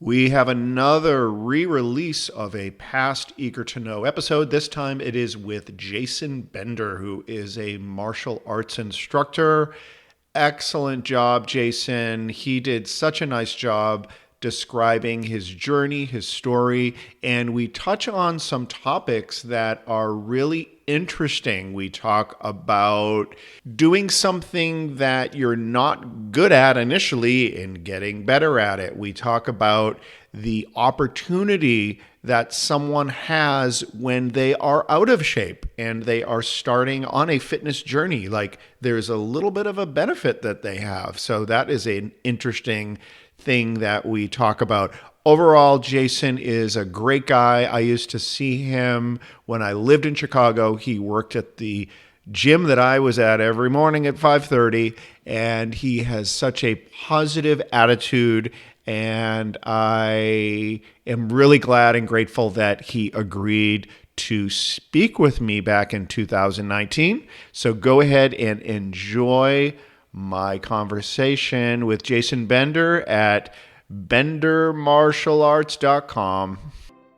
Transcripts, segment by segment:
We have another re-release of a past Eager to Know episode. This time it is with Jason Bender, who is a martial arts instructor. Excellent job, Jason. He did such a nice job describing his journey, his story, and we touch on some topics that are really interesting. We talk about doing something that you're not good at initially and getting better at it. We talk about the opportunity that someone has when they are out of shape and they are starting on a fitness journey. Like, there's a little bit of a benefit that they have. So that is an interesting thing that we talk about. Overall, Jason is a great guy. I used to see him when I lived in Chicago. He worked at the gym that I was at every morning at 5:30, and he has such a positive attitude, and I am really glad and grateful that he agreed to speak with me back in 2019. So go ahead and enjoy my conversation with Jason Bender at bendermartialarts.com.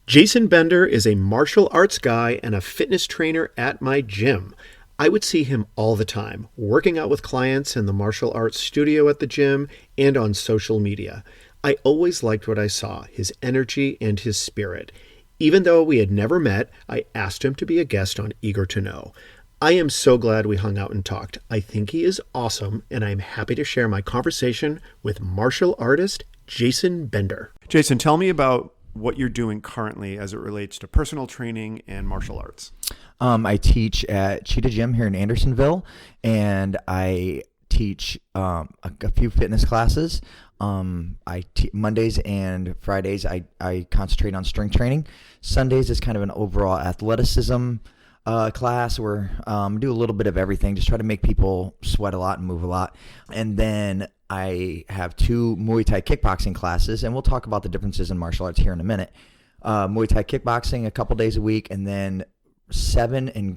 Jason Bender is a martial arts guy and a fitness trainer at my gym. I would see him all the time, working out with clients in the martial arts studio at the gym and on social media. I always liked what I saw, his energy and his spirit. Even though we had never met, I asked him to be a guest on Eager to Know. I am so glad we hung out and talked. I think he is awesome, and I'm happy to share my conversation with martial artist Jason Bender. Jason, tell me about what you're doing currently as it relates to personal training and martial arts. I teach at Cheetah Gym here in Andersonville, and I teach a few fitness classes. Mondays and Fridays, I concentrate on strength training. Sundays is kind of an overall athleticism class where do a little bit of everything, just try to make people sweat a lot and move a lot. And then I have 2 Muay Thai kickboxing classes, and we'll talk about the differences in martial arts here in a minute. Muay Thai kickboxing a couple days a week, and then 7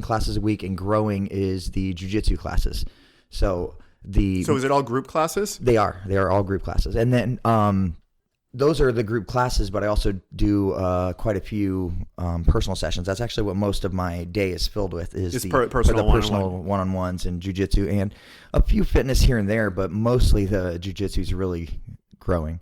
classes a week, and growing is the jiu-jitsu classes. So is it all group classes? They are all group classes. And then those are the group classes, but I also do quite a few personal sessions. That's actually what most of my day is filled with, is the personal one-on-ones and jiu-jitsu, and a few fitness here and there, but mostly the jiu-jitsu is really growing.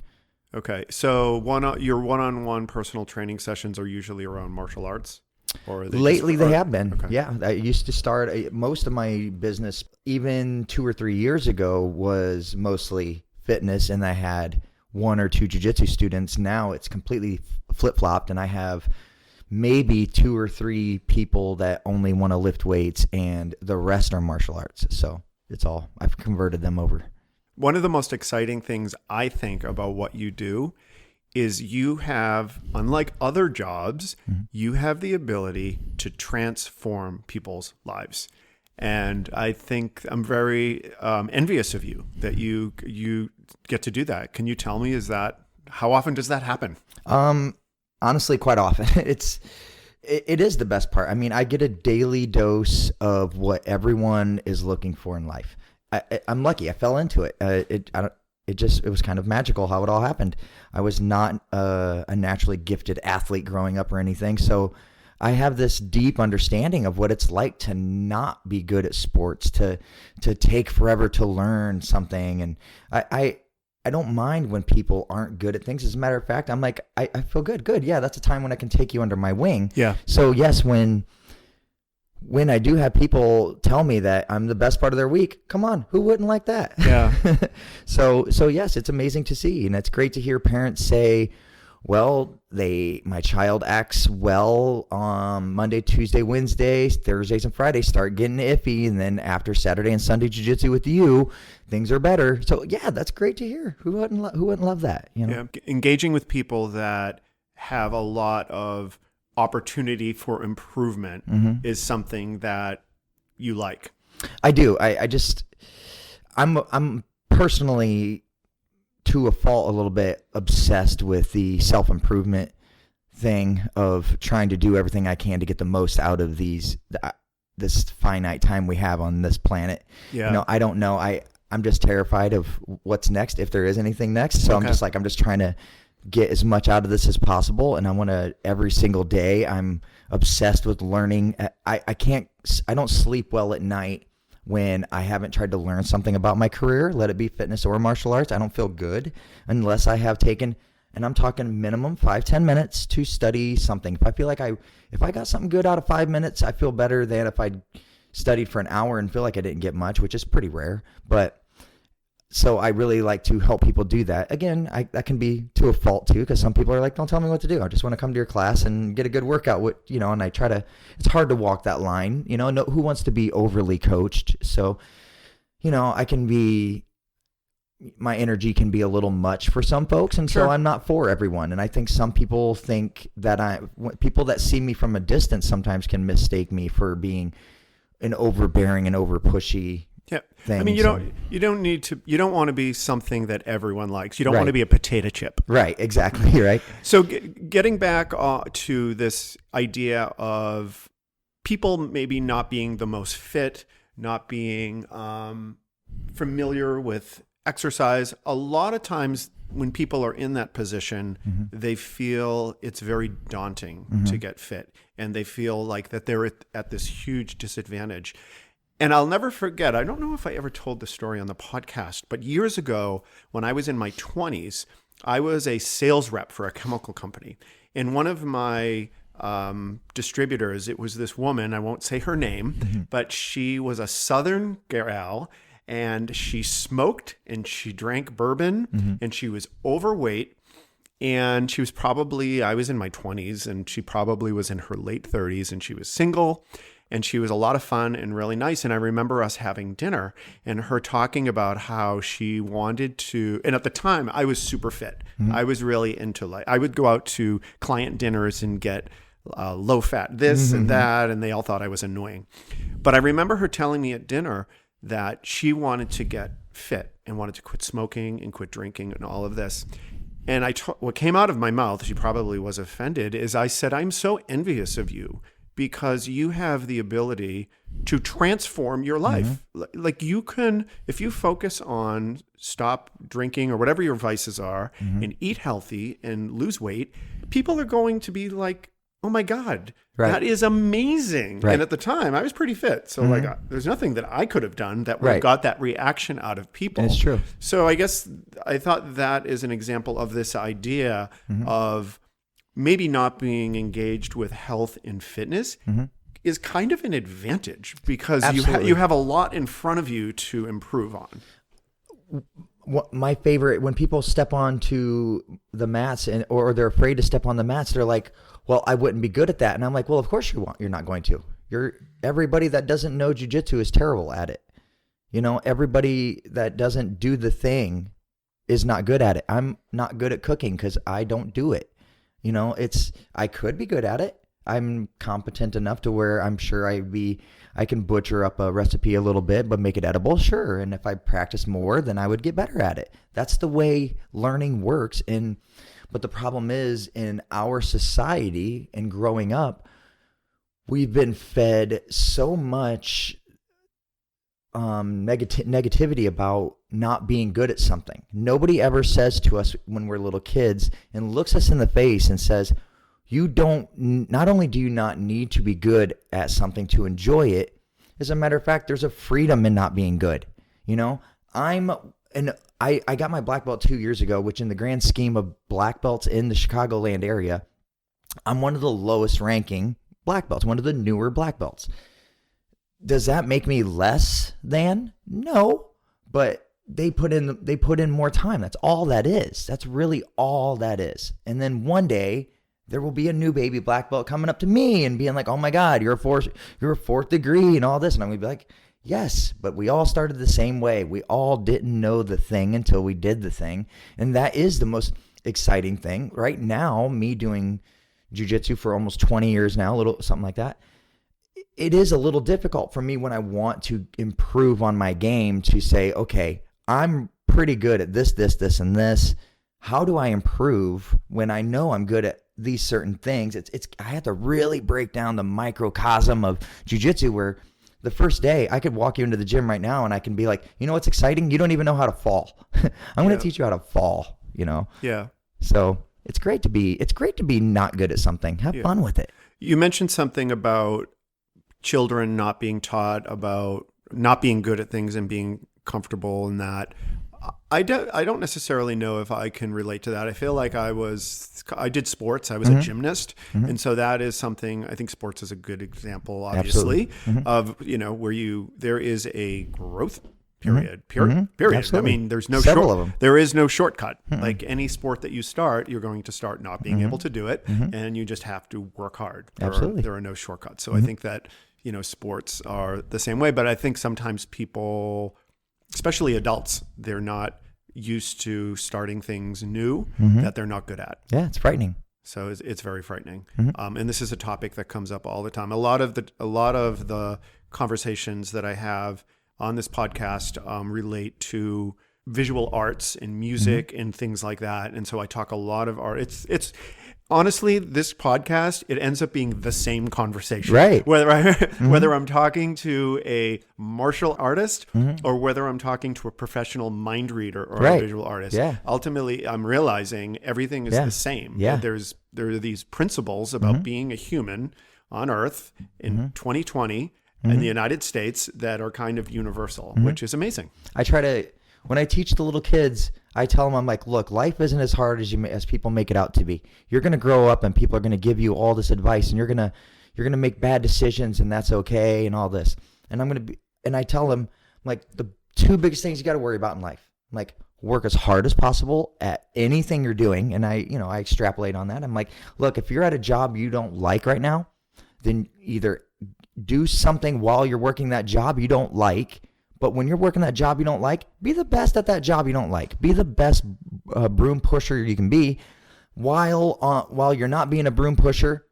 Okay, so your one-on-one personal training sessions are usually around martial arts? Or Lately they have been. Okay. Yeah, I used to start, most of my business, even 2 or 3 years ago, was mostly fitness, and I had 1 or 2 jiu-jitsu students. Now it's completely flip-flopped, and I have maybe 2 or 3 people that only want to lift weights, and the rest are martial arts. So I've converted them over. One of the most exciting things I think about what you do is you have, unlike other jobs, you have the ability to transform people's lives. And I think I'm very envious of you that you get to do that. Can you tell me, how often does that happen? Honestly, quite often. It is the best part. I mean, I get a daily dose of what everyone is looking for in life. I'm lucky. I fell into it. It was kind of magical how it all happened. I was not a naturally gifted athlete growing up or anything, so I have this deep understanding of what it's like to not be good at sports, to take forever to learn something, and I don't mind when people aren't good at things. As a matter of fact, I'm like, I feel good. Yeah, that's a time when I can take you under my wing. Yeah. So yes, when I do have people tell me that I'm the best part of their week, come on, who wouldn't like that? Yeah. So yes, it's amazing to see, and it's great to hear parents say, well, my child acts well on Monday, Tuesday, Wednesday, Thursdays, and Fridays start getting iffy, and then after Saturday and Sunday jiu-jitsu with you, things are better. So yeah, that's great to hear. Who wouldn't love that? You know? Yeah. Engaging with people that have a lot of opportunity for improvement is something that you like. I do. I'm personally, to a fault, a little bit obsessed with the self-improvement thing of trying to do everything I can to get the most out of this finite time we have on this planet. Yeah. I don't know. I'm just terrified of what's next, if there is anything next. So okay. I'm just trying to get as much out of this as possible. And I want to, every single day, I'm obsessed with learning. I don't sleep well at night when I haven't tried to learn something about my career, let it be fitness or martial arts. I don't feel good unless I have taken, and I'm talking minimum 5-10 minutes to study something. If I feel like if I got something good out of 5 minutes, I feel better than if I studied for an hour and feel like I didn't get much, which is pretty rare. But so I really like to help people do that. Again, that can be to a fault too, because some people are like, don't tell me what to do. I just want to come to your class and get a good workout. And I try to, it's hard to walk that line, who wants to be overly coached? So, my energy can be a little much for some folks. And Sure. so I'm not for everyone. And I think some people think that people that see me from a distance sometimes can mistake me for being an overbearing and over pushy. Yeah. Thing, I mean, you don't want to be something that everyone likes. You don't want to be a potato chip. Right. Exactly. Right. So getting back to this idea of people maybe not being the most fit, not being familiar with exercise, a lot of times when people are in that position, they feel it's very daunting to get fit, and they feel like that they're at this huge disadvantage. And I'll never forget, I don't know if I ever told the story on the podcast, but years ago when I was in my 20s, I was a sales rep for a chemical company. And one of my distributors, it was this woman, I won't say her name, but she was a Southern gal, and she smoked and she drank bourbon, and she was overweight. And she was I was in my 20s, and she probably was in her late 30s, and she was single. And she was a lot of fun and really nice. And I remember us having dinner and her talking about how she wanted to, and at the time I was super fit. I was really into I would go out to client dinners and get low fat this and that, and they all thought I was annoying. But I remember her telling me at dinner that she wanted to get fit and wanted to quit smoking and quit drinking and all of this. And what came out of my mouth, she probably was offended, is I said, I'm so envious of you, because you have the ability to transform your life. Like you can, if you focus on stop drinking or whatever your vices are and eat healthy and lose weight, people are going to be like, oh my God, that is amazing. Right. And at the time I was pretty fit. So there's nothing that I could have done that would have got that reaction out of people. It's true. So I guess I thought that is an example of this idea of maybe not being engaged with health and fitness is kind of an advantage, because you have a lot in front of you to improve on. My favorite, when people step onto the mats or they're afraid to step on the mats, they're like, well, I wouldn't be good at that. And I'm like, well, of course you're not going to. Everybody that doesn't know jiu-jitsu is terrible at it. Everybody that doesn't do the thing is not good at it. I'm not good at cooking because I don't do it. I could be good at it. I'm competent enough to where I'm sure I can butcher up a recipe a little bit, but make it edible. Sure. And if I practice more, then I would get better at it. That's the way learning works. But the problem is, in our society and growing up, we've been fed so much negativity about not being good at something. Nobody ever says to us when we're little kids and looks us in the face and says, not only do you not need to be good at something to enjoy it, as a matter of fact, there's a freedom in not being good. I got my black belt 2 years ago, which in the grand scheme of black belts in the Chicagoland area, I'm one of the lowest ranking black belts, one of the newer black belts. Does that make me less than? No, but they put in more time. That's all that is. That's really all that is. And then one day there will be a new baby black belt coming up to me and being like, "Oh my God, you're a fourth degree and all this," and I'm gonna be like, "Yes, but we all started the same way. We all didn't know the thing until we did the thing, and that is the most exciting thing right now. Me doing jiu-jitsu for almost 20 years now, something like that. It is a little difficult for me when I want to improve on my game to say, okay, I'm pretty good at this, and this. How do I improve when I know I'm good at these certain things? I have to really break down the microcosm of jiu-jitsu, where the first day I could walk you into the gym right now and I can be like, you know what's exciting? You don't even know how to fall. I'm going to teach you how to fall, Yeah. So It's great to be not good at something. Have fun with it. You mentioned something about children not being taught about not being good at things and being comfortable in that. I don't necessarily know if I can relate to that. I feel like I did sports. I was a gymnast. And so that is something, I think sports is a good example, obviously, of, where there is a growth period. Absolutely. I mean, there is no shortcut. Like any sport that you start, you're going to start not being able to do it, and you just have to work hard. There are no shortcuts. So I think that, sports are the same way, but I think sometimes people, especially adults, they're not used to starting things new that they're not good at. Yeah, it's frightening. So it's very frightening. And this is a topic that comes up all the time. A lot of the conversations that I have on this podcast relate to visual arts and music and things like that. And so I talk a lot of art. It's honestly, this podcast, it ends up being the same conversation. Right. Whether I'm talking to a martial artist or whether I'm talking to a professional mind reader or a visual artist. Yeah. Ultimately, I'm realizing everything is the same. Yeah. There are these principles about being a human on Earth in 2020 in the United States that are kind of universal, which is amazing. When I teach the little kids, I tell them, I'm like, look, life isn't as hard as people make it out to be. You're going to grow up and people are going to give you all this advice and you're going to make bad decisions and that's okay and all this. And I tell them, like, the two biggest things you got to worry about in life. I'm like, work as hard as possible at anything you're doing. And I extrapolate on that. I'm like, look, if you're at a job you don't like right now, then either do something while you're working that job you don't like. But when you're working that job you don't like, be the best at that job you don't like. Be the best broom pusher you can be. While you're not being a broom pusher,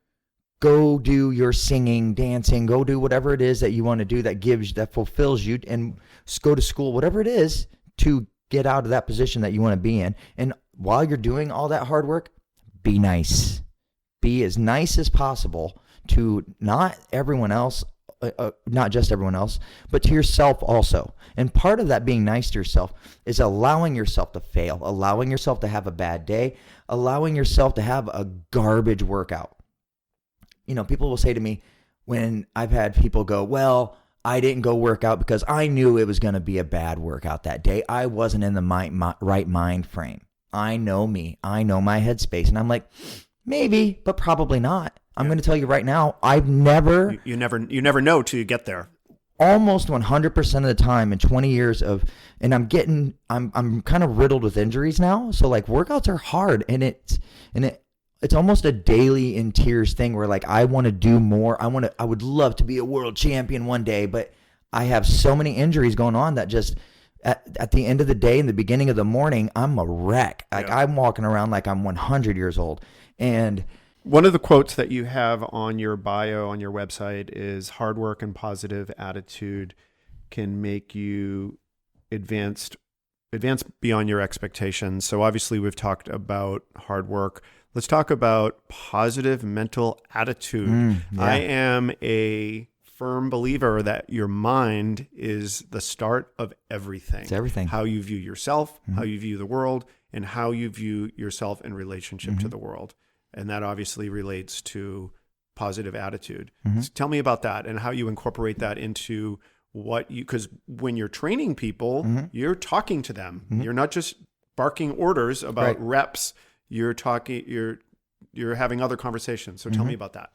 go do your singing, dancing, go do whatever it is that you want to do that fulfills you, and go to school, whatever it is, to get out of that position that you want to be in. And while you're doing all that hard work, be nice. Be as nice as possible to not everyone else, not just everyone else, but to yourself also. And part of that being nice to yourself is allowing yourself to fail, allowing yourself to have a bad day, allowing yourself to have a garbage workout. People will say to me when I've had people go, well, I didn't go work out because I knew it was going to be a bad workout that day. I wasn't in the right mind frame. I know me. I know my headspace. And I'm like, maybe, but probably not. I'm going to tell you right now, I've never... You never know till you get there. Almost 100% of the time in 20 years and I'm kind of riddled with injuries now. So like workouts are hard and it's almost a daily in tears thing where like I want to do more. I would love to be a world champion one day, but I have so many injuries going on that just at the end of the day, in the beginning of the morning, I'm a wreck. Like I'm walking around like I'm 100 years old. And one of the quotes that you have on your bio on your website is hard work and positive attitude can make you advance beyond your expectations. So obviously we've talked about hard work. Let's talk about positive mental attitude. I am a firm believer that your mind is the start of everything. It's everything. How you view yourself, how you view the world, and how you view yourself in relationship to the world. And that obviously relates to positive attitude. So tell me about that and how you incorporate that into because when you're training people, you're talking to them. You're not just barking orders about reps. You're having other conversations. So tell me about that.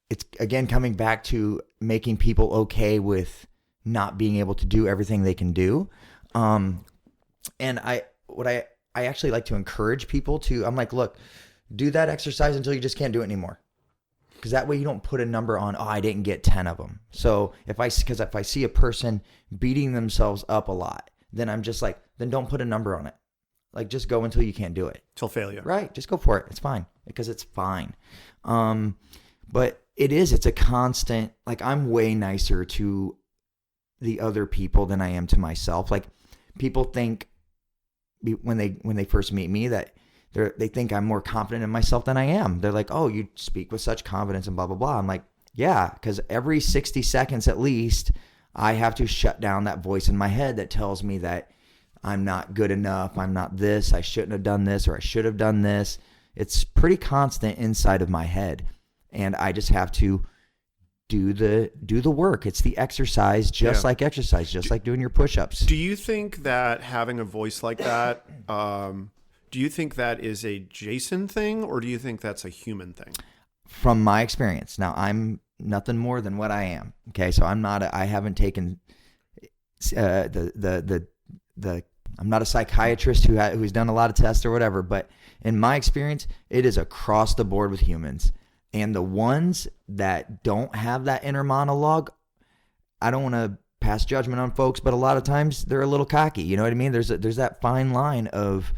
It's again coming back to making people okay with not being able to do everything they can do. And I actually like to encourage people to, I'm like, look, do that exercise until you just can't do it anymore. Because that way you don't put a number on, I didn't get 10 of them. So if I see a person beating themselves up a lot, then I'm just like, then don't put a number on it. Like just go until you can't do it. Till failure. Right. Just go for it. It's fine. Because it's fine. But it's a constant, like I'm way nicer to the other people than I am to myself. Like people think when they first meet me that they think I'm more confident in myself than I am. They're like, oh, you speak with such confidence and blah, blah, blah. I'm like, yeah, because every 60 seconds at least, I have to shut down that voice in my head that tells me that I'm not good enough. I'm not this. I shouldn't have done this or I should have done this. It's pretty constant inside of my head, and I just have to do the work. It's the exercise, just like exercise, just like doing your push-ups. Do you think that having a voice like that, do you think that is a Jason thing, or do you think that's a human thing? From my experience, now I'm nothing more than what I am. Okay, so I haven't taken I'm not a psychiatrist who's done a lot of tests or whatever, but in my experience, it is across the board with humans. And the ones that don't have that inner monologue, I don't want to pass judgment on folks, but a lot of times they're a little cocky. You know what I mean? There's that fine line of,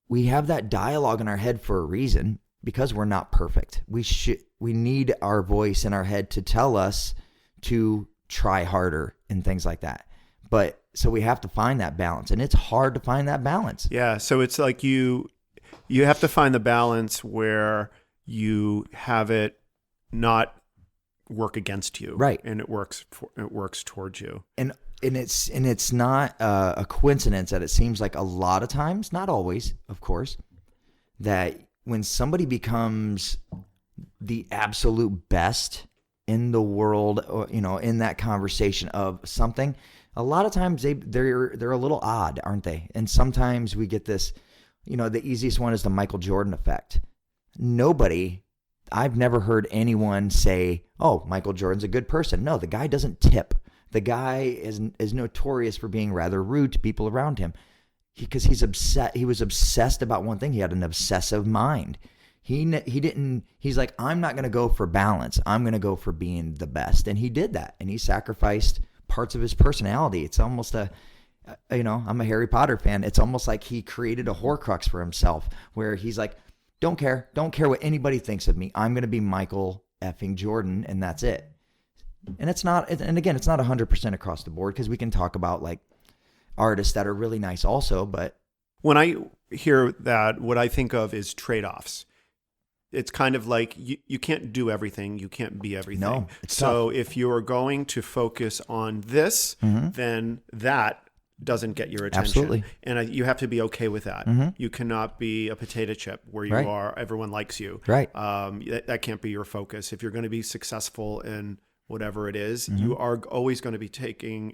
we have that dialogue in our head for a reason, because we're not perfect. We need our voice in our head to tell us to try harder and things like that. But so we have to find that balance, and it's hard to find that balance. Yeah. So it's like you have to find the balance where you have it not work against you, right? And it works towards you. And it's not a coincidence that it seems like a lot of times, not always, of course, that when somebody becomes the absolute best in the world, or, in that conversation of something, a lot of times they're a little odd, aren't they? And sometimes we get this, the easiest one is the Michael Jordan effect. I've never heard anyone say, oh, Michael Jordan's a good person. No, the guy doesn't tip. The guy is notorious for being rather rude to people around him, because he was obsessed about one thing. He had an obsessive mind. He's like, I'm not going to go for balance. I'm going to go for being the best. And he did that. And he sacrificed parts of his personality. It's almost I'm a Harry Potter fan. It's almost like he created a Horcrux for himself, where he's like, don't care what anybody thinks of me. I'm going to be Michael effing Jordan, and that's it. And it's not 100% across the board, because we can talk about like artists that are really nice also. But when I hear that, what I think of is trade-offs. It's kind of like you can't do everything. You can't be everything. No, it's so tough. If you're going to focus on this, then that doesn't get your attention. Absolutely. And you have to be okay with that. You cannot be a potato chip where you are, everyone likes you. Right. That can't be your focus. If you're going to be successful in whatever it is, you are always going to be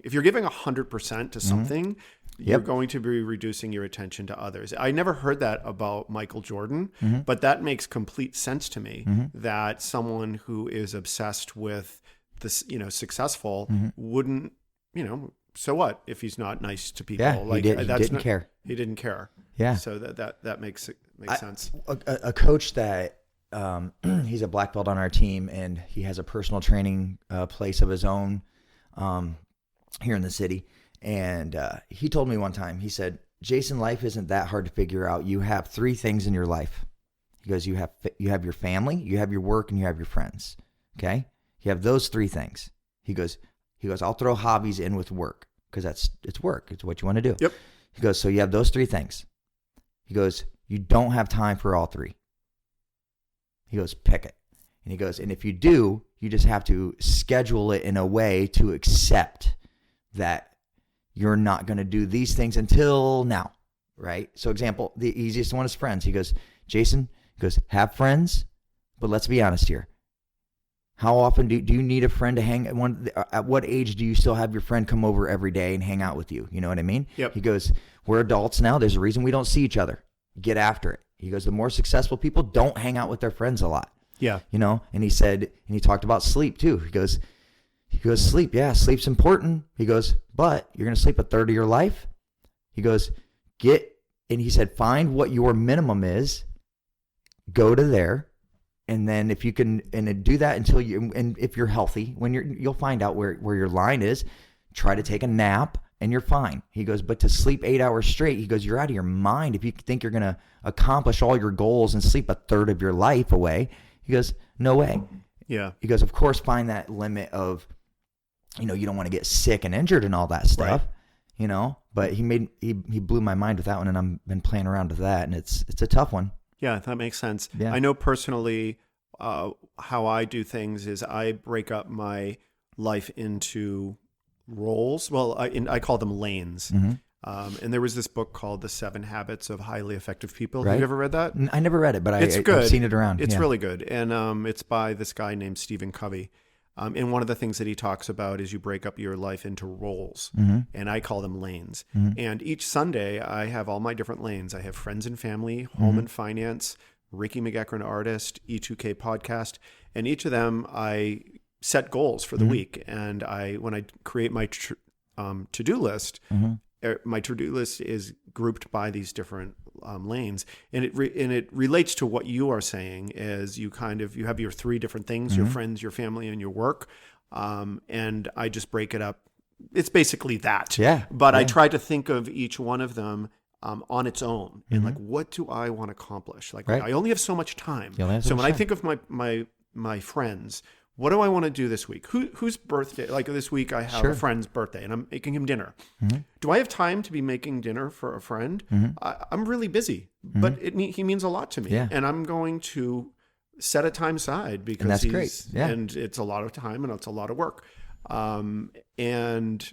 if you're giving 100% to something, you're going to be reducing your attention to others. I never heard that about Michael Jordan, but that makes complete sense to me, that someone who is obsessed with this, successful wouldn't, so what if he's not nice to people? Yeah, he didn't care. He didn't care. Yeah. So that makes sense. A coach that, he's a black belt on our team, and he has a personal training place of his own here in the city. And he told me one time, he said, Jason, life isn't that hard to figure out. You have three things in your life. He goes, you have your family, you have your work, and you have your friends. Okay? You have those three things. He goes, I'll throw hobbies in with work, because it's work. It's what you want to do. Yep. He goes, so you have those three things. He goes, you don't have time for all three. He goes, pick it. And he goes, and if you do, you just have to schedule it in a way to accept that you're not going to do these things until now, right? So example, the easiest one is friends. He goes, Jason, have friends, but let's be honest here. How often do you need a friend to hang at what age do you still have your friend come over every day and hang out with you? You know what I mean? Yep. He goes, we're adults now. There's a reason we don't see each other. Get after it. He goes, the more successful people don't hang out with their friends a lot. Yeah. And he said, and he talked about sleep too. He goes, sleep. Yeah, sleep's important. He goes, but you're going to sleep a third of your life. He goes, and he said, find what your minimum is, go to there. And then if you can, and do that until and if you're healthy, you'll find out where your line is, try to take a nap and you're fine. He goes, but to sleep 8 hours straight, he goes, you're out of your mind if you think you're going to accomplish all your goals and sleep a third of your life away. He goes, no way. Yeah. He goes, of course, find that limit of, you don't want to get sick and injured and all that stuff, but he blew my mind with that one, and I've been playing around with that, and it's a tough one. Yeah, that makes sense. Yeah. I know personally how I do things is I break up my life into roles. Well, I call them lanes. And there was this book called The 7 Habits of Highly Effective People. Right. Have you ever read that? I never read it, but It's good. I've seen it around. It's Yeah. really good. And it's by this guy named Stephen Covey. And one of the things that he talks about is you break up your life into roles, and I call them lanes. And each Sunday, I have all my different lanes. I have friends and family, home and finance, Ricky McEachran artist, E2K podcast, and each of them I set goals for the week. And when I create my to-do list, my to-do list is grouped by these different lanes, and it relates to what you are saying. Is you have your 3 different things: your friends, your family, and your work. And I just break it up. It's basically that. Yeah. But I Yeah. try to think of each one of them on its own, and like, what do I want to accomplish? Like, Right. I only have so much time. You only have so So much when I time. think of my friends, what do I want to do this week? Whose birthday? Like this week, I have Sure. a friend's birthday, and I'm making him dinner. Do I have time to be making dinner for a friend? I'm really busy, but he means a lot to me, Yeah. and I'm going to set a time aside because that's great. Yeah. and it's a lot of time and it's a lot of work, and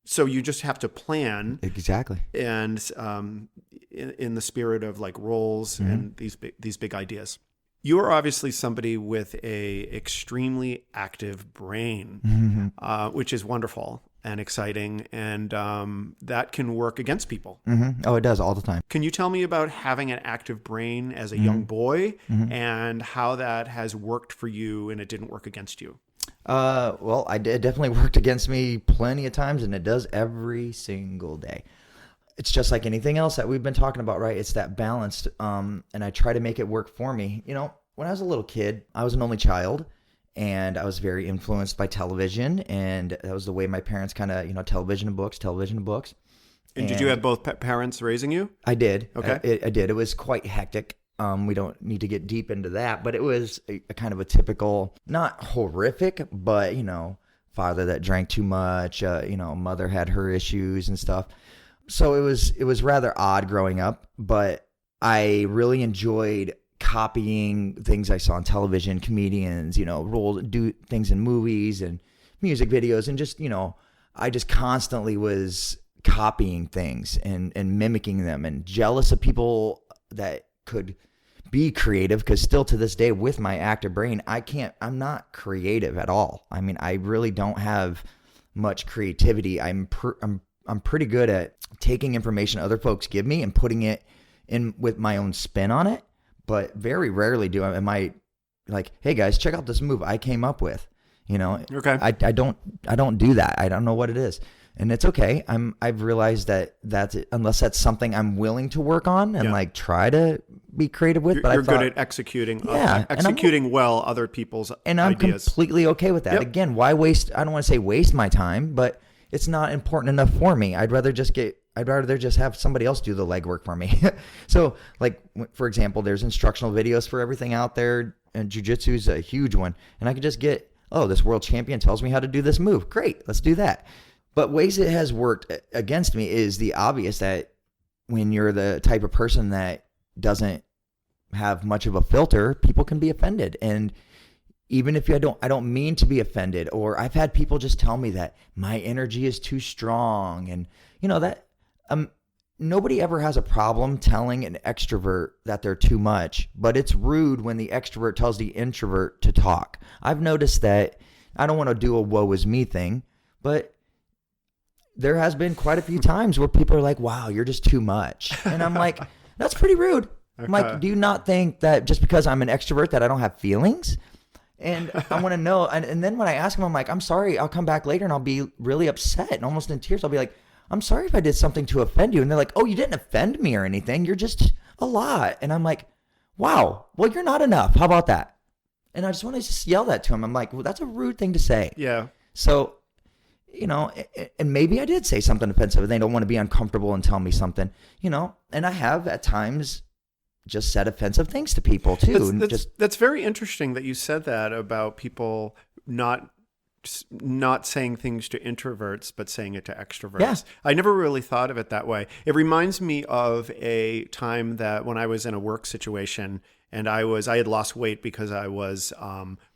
so you just have to plan, Exactly. and in the spirit of like roles and these big ideas. You are obviously somebody with a extremely active brain, which is wonderful and exciting, and that can work against people. Oh, it does all the time. Can you tell me about having an active brain as a young boy and how that has worked for you and it didn't work against you? Well, it definitely worked against me plenty of times, and it does every single day. It's just like anything else that we've been talking about, right? It's that balance, and I try to make it work for me. You know, when I was a little kid, I was an only child, and I was very influenced by television, and that was the way my parents kind of, television and books. And did you have both parents raising you? I did. Okay. I did. It was quite hectic. We don't need to get deep into that, but it was a kind of a typical, not horrific, but, father that drank too much, mother had her issues and stuff. So it was rather odd growing up, but I really enjoyed copying things I saw on television, comedians, do things in movies and music videos, and just, I just constantly was copying things and mimicking them, and jealous of people that could be creative, because still to this day with my active brain, I'm not creative at all. I mean, I really don't have much creativity. I'm pretty good at taking information other folks give me and putting it in with my own spin on it, but very rarely am I like, hey guys, check out this move I came up with. Okay. I don't do that. I don't know what it is. And it's okay. I've realized that's it, unless that's something I'm willing to work on and like try to be creative with. You're good at executing well other people's and I'm ideas. completely okay with that. Yep. Again, why waste? I don't want to say waste my time, but it's not important enough for me. I'd rather just have somebody else do the legwork for me. So, like, for example, there's instructional videos for everything out there, and jiu-jitsu is a huge one. And I could just get, this world champion tells me how to do this move. Great, let's do that. But ways it has worked against me is the obvious, that when you're the type of person that doesn't have much of a filter, people can be offended. And even if I don't mean to be offended, or I've had people just tell me that my energy is too strong, and that nobody ever has a problem telling an extrovert that they're too much, but it's rude when the extrovert tells the introvert to talk. I've noticed that. I don't want to do a woe is me thing, but there has been quite a few times where people are like, wow, you're just too much. And I'm like, that's pretty rude. Okay. I'm like, do you not think that just because I'm an extrovert that I don't have feelings? And I want to know. And then when I ask them, I'm like, I'm sorry, I'll come back later and I'll be really upset and almost in tears. I'll be like, I'm sorry if I did something to offend you. And they're like, oh, you didn't offend me or anything. You're just a lot. And I'm like, wow, well, you're not enough. How about that? And I just want to just yell that to him. I'm like, well, that's a rude thing to say. Yeah. So, and maybe I did say something offensive and they don't want to be uncomfortable and tell me something, and I have at times just said offensive things to people too. That's very interesting that you said that about people not saying things to introverts, but saying it to extroverts. Yeah. I never really thought of it that way. It reminds me of a time that when I was in a work situation and I had lost weight because I was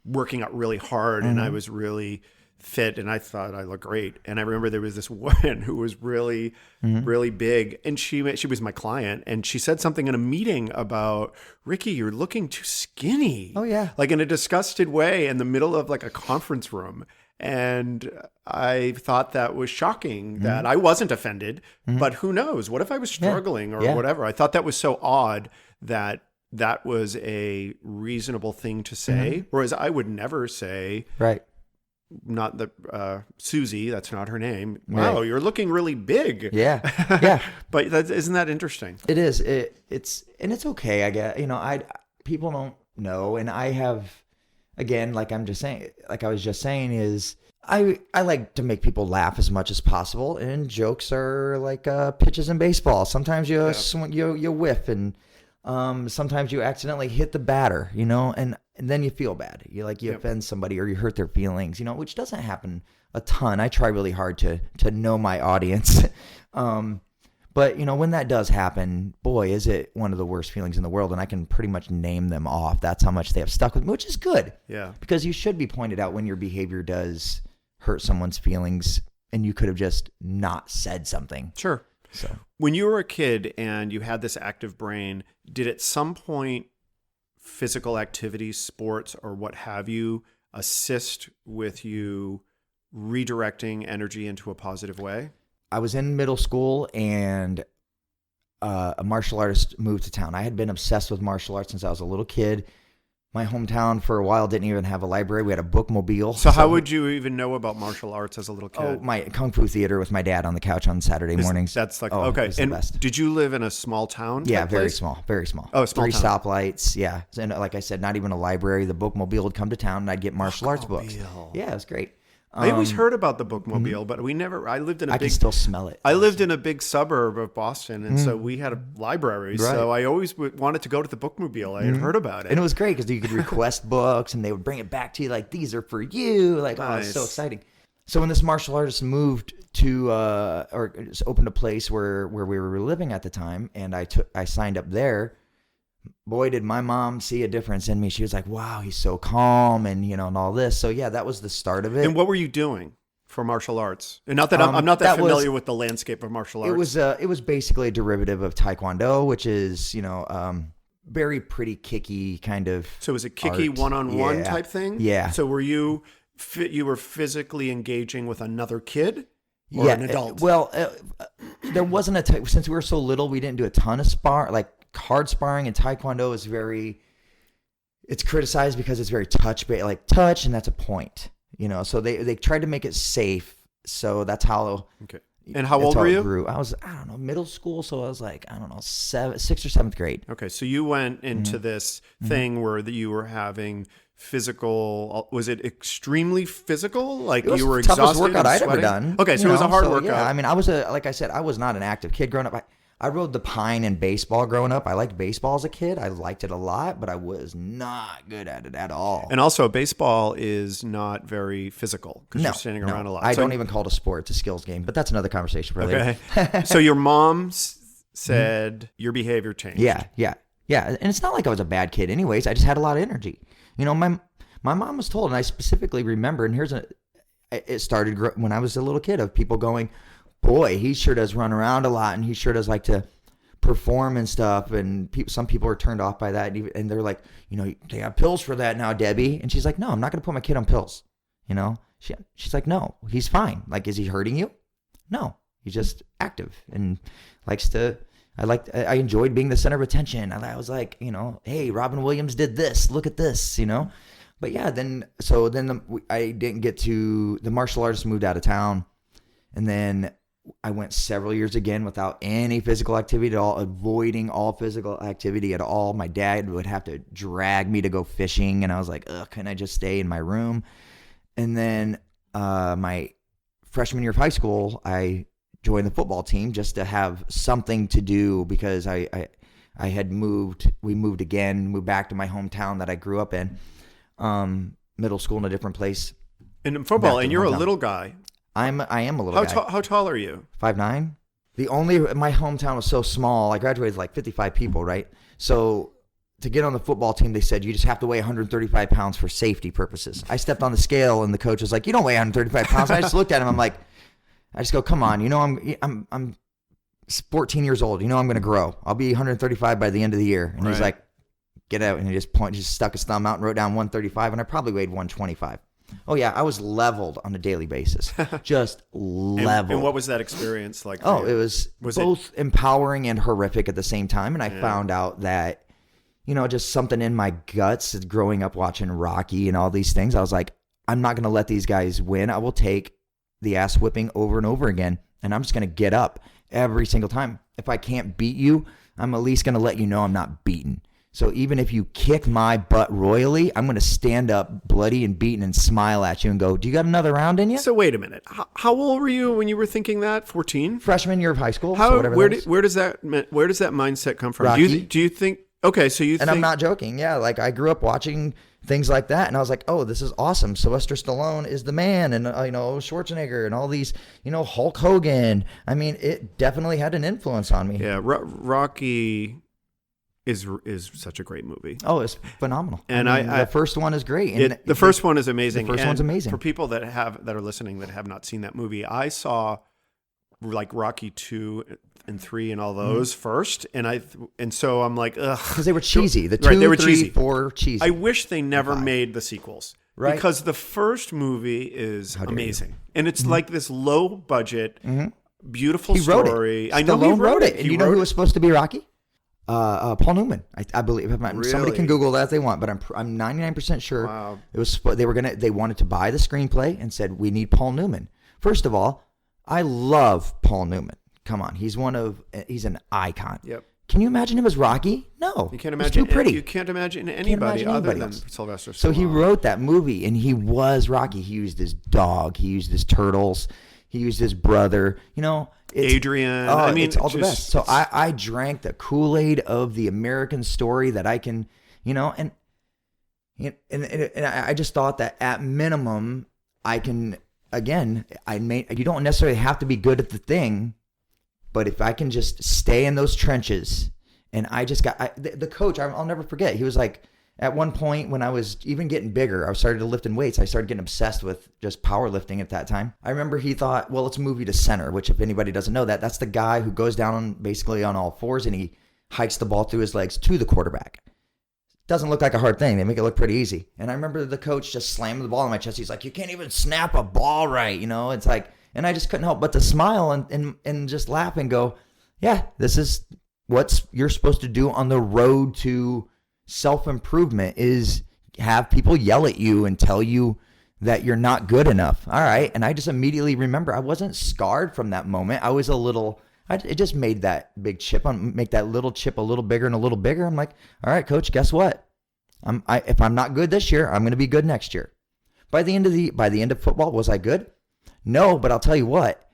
working out really hard and I was really fit, and I thought I looked great. And I remember there was this woman who was really, really big, and she was my client, and she said something in a meeting about, Ricky, you're looking too skinny. Oh, yeah. Like in a disgusted way in the middle of like a conference room. And I thought that was shocking that I wasn't offended, but who knows? What if I was struggling or whatever? I thought that was so odd that that was a reasonable thing to say, whereas I would never say, Right. not the Susie, that's not her name. Wow, you're looking really big. Yeah. Yeah. But isn't that interesting? It is. It's okay, I guess. People don't know, and I have, again, like I was just saying, is I like to make people laugh as much as possible, and jokes are like pitches in baseball. Sometimes you whiff, and sometimes you accidentally hit the batter, and then you feel bad. You offend somebody or you hurt their feelings, which doesn't happen a ton. I try really hard to know my audience. But when that does happen, boy, is it one of the worst feelings in the world. And I can pretty much name them off. That's how much they have stuck with me, which is good. Yeah. Because you should be pointed out when your behavior does hurt someone's feelings, and you could have just not said something. Sure. So when you were a kid and you had this active brain, did at some point physical activity, sports, or what have you, assist with you redirecting energy into a positive way? I was in middle school, and a martial artist moved to town. I had been obsessed with martial arts since I was a little kid. My hometown for a while didn't even have a library. We had a bookmobile. So how would you even know about martial arts as a little kid? Oh, my kung fu theater with my dad on the couch on Saturday mornings. That's like, okay. okay. It was the And best. did you live in a small town? Yeah, very place? small, very small. Oh, small 3 town. stoplights, yeah. And like I said, not even a library. The bookmobile would come to town, and I'd get martial arts books. Yeah, it was great. I always heard about the bookmobile, but I lived in a I big... can still smell it. I lived in a big suburb of Boston, and so we had a library. Right. So I always wanted to go to the bookmobile. I had heard about it. And it was great because you could request books, and they would bring it back to you like, these are for you. Like, oh, it's so exciting. So when this martial artist moved to, or just opened a place where we were living at the time, and I signed up there, boy, did my mom see a difference in me. She was like, wow, he's so calm, and and all this. So yeah, that was the start of it. And what were you doing for martial arts? And not that I'm not that familiar with the landscape of martial arts. It was basically a derivative of Taekwondo, which is very pretty kicky kind of. So was it kicky art. one-on-one type thing? Yeah. So were you were physically engaging with another kid or an adult? There wasn't since we were so little, we didn't do a ton of hard sparring, and Taekwondo is it's criticized because it's very touch, and that's a point, so they tried to make it safe. So that's how. Okay. And how old were you? Grew. I was, I don't know, middle school. So I was like, I don't know, 6th or 7th grade. Okay. So you went into this thing where you were having physical, was it extremely physical? Like you were exhausted? Toughest workout I'd sweating? ever done. Okay. So it was a hard workout. Yeah. I mean, like I said, I was not an active kid growing up. I rode the pine in baseball growing up. I liked baseball as a kid. I liked it a lot, but I was not good at it at all. And also, baseball is not very physical because you're standing around a lot. I don't even call it a sport. It's a skills game, but that's another conversation for later. Okay. So your mom said your behavior changed. Yeah. And it's not like I was a bad kid anyways. I just had a lot of energy. My mom was told, and I specifically remember, and it started when I was a little kid, of people going, boy, he sure does run around a lot, and he sure does like to perform and stuff. And some people are turned off by that, and they're like, they have pills for that now, Debbie. And she's like, no, I'm not going to put my kid on pills. She's like, no, he's fine. Like, is he hurting you? No, he's just active and likes to. I enjoyed being the center of attention. I was like, hey, Robin Williams did this. Look at this, But yeah, then I didn't get to, the martial artist moved out of town, and then I went several years again without any physical activity at all, avoiding all physical activity at all. My dad would have to drag me to go fishing, and I was like, ugh, can I just stay in my room? And then my freshman year of high school, I joined the football team just to have something to do because I had moved. We moved back to my hometown that I grew up in, middle school in a different place. And in football, and you're a little guy. I am a little guy. How tall are you? 5'9". My hometown was so small. I graduated with like 55 people, right? So to get on the football team, they said you just have to weigh 135 pounds for safety purposes. I stepped on the scale, and the coach was like, "You don't weigh 135 pounds." I just looked at him. I'm like, I just go, "Come on, I'm 14 years old. I'm going to grow. I'll be 135 by the end of the year." And he's like, "Get out!" And he just stuck his thumb out and wrote down 135, and I probably weighed 125. Oh yeah, I was leveled on a daily basis, just leveled. And what was that experience like? Oh, it was both empowering and horrific at the same time. And I found out that, just something in my guts growing up watching Rocky and all these things. I was like, I'm not going to let these guys win. I will take the ass whipping over and over again, and I'm just going to get up every single time. If I can't beat you, I'm at least going to let you know I'm not beaten. So even if you kick my butt royally, I'm going to stand up bloody and beaten and smile at you and go, "Do you got another round in you?" So wait a minute. How old were you when you were thinking that? 14? Freshman year of high school. Where does that mindset come from? Rocky. Do you think? Okay, so you think? And I'm not joking. Yeah, like I grew up watching things like that, and I was like, "Oh, this is awesome." Sylvester Stallone is the man, and Schwarzenegger, and all these, Hulk Hogan. I mean, it definitely had an influence on me. Yeah, Rocky is such a great movie. Oh, it's phenomenal. And the first one is great. And the first one is amazing. The first one's amazing. For people that are listening that have not seen that movie, I saw like Rocky 2 and 3 and all those first, and so I'm like, ugh, because they were cheesy. The 2, right, they were 3, cheesy. 4 cheesy. I wish they never made the sequels, right? Because the first movie is amazing, and it's like this low budget, beautiful story. I know he wrote it. And you know who was supposed to be Rocky? Paul Newman, I believe. Really? Somebody can Google that if they want, but I'm 99% sure. Wow. It was they wanted to buy the screenplay and said, "We need Paul Newman." First of all, I love Paul Newman. Come on, he's an icon. Yep. Can you imagine him as Rocky? No, you can't imagine. He's too pretty. You can't imagine anybody other than Sylvester Stallone. So he wrote that movie, and he was Rocky. He used his dog. He used his turtles. He used his brother. Adrian. It's all the best. So I drank the Kool-Aid of the American story that I can, and I just thought that at minimum I can. Again, you don't necessarily have to be good at the thing, but if I can just stay in those trenches, and I just got the coach. I'll never forget. He was like, at one point when I was even getting bigger, I started lifting weights. I started getting obsessed with just powerlifting at that time. I remember he thought, well, let's move you to center, which if anybody doesn't know that's the guy who goes down basically on all fours and he hikes the ball through his legs to the quarterback. Doesn't look like a hard thing. They make it look pretty easy. And I remember the coach just slamming the ball in my chest. He's like, "You can't even snap a ball right." It's like, and I just couldn't help but to smile and just laugh and go, "Yeah, this is what you're supposed to do on the road to self-improvement, is have people yell at you and tell you that you're not good enough." All right. And I just immediately remember I wasn't scarred from that moment. I was it just made that big chip make that little chip a little bigger and a little bigger. I'm like, "All right, coach, guess what? If I'm not good this year, I'm going to be good next year." By the end of football, was I good? No, but I'll tell you what,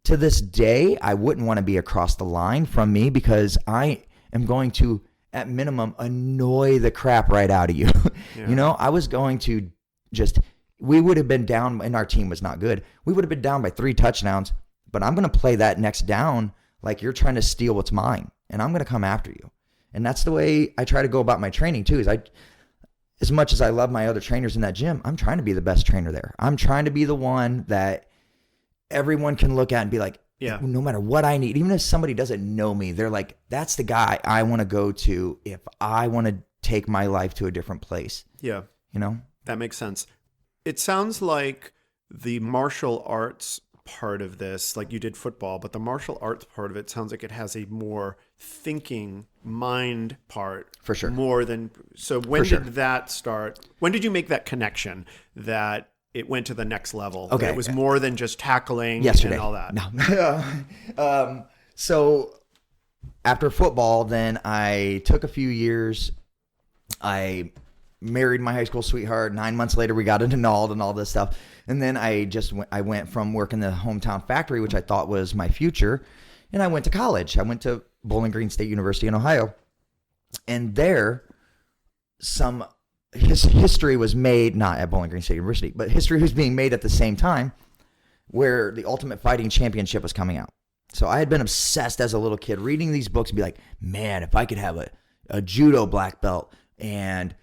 to this day, I wouldn't want to be across the line from me, because I am going to, at minimum, annoy the crap right out of you. Yeah. I was going to we would have been down, and our team was not good. We would have been down by 3 touchdowns, but I'm going to play that next down like you're trying to steal what's mine, and I'm going to come after you. And that's the way I try to go about my training too, as much as I love my other trainers in that gym, I'm trying to be the best trainer there. I'm trying to be the one that everyone can look at and be like, yeah, no matter what I need, even if somebody doesn't know me, they're like, "That's the guy I want to go to if I want to take my life to a different place." Yeah. That makes sense. It sounds like the martial arts part of this, like you did football, but the martial arts part of it sounds like it has a more thinking mind part. For sure. More than, so when did that start? When did you make that connection that it went to the next level? Okay. It was more than just tackling yesterday and all that. No. So after football, then I took a few years. I married my high school sweetheart. 9 months later, we got annulled and all this stuff. And then I went from working the hometown factory, which I thought was my future, and I went to college. I went to Bowling Green State University in Ohio. And there, some history was made, not at Bowling Green State University, but history was being made at the same time, where the Ultimate Fighting Championship was coming out. So I had been obsessed as a little kid reading these books and be like, "Man, if I could have a judo black belt and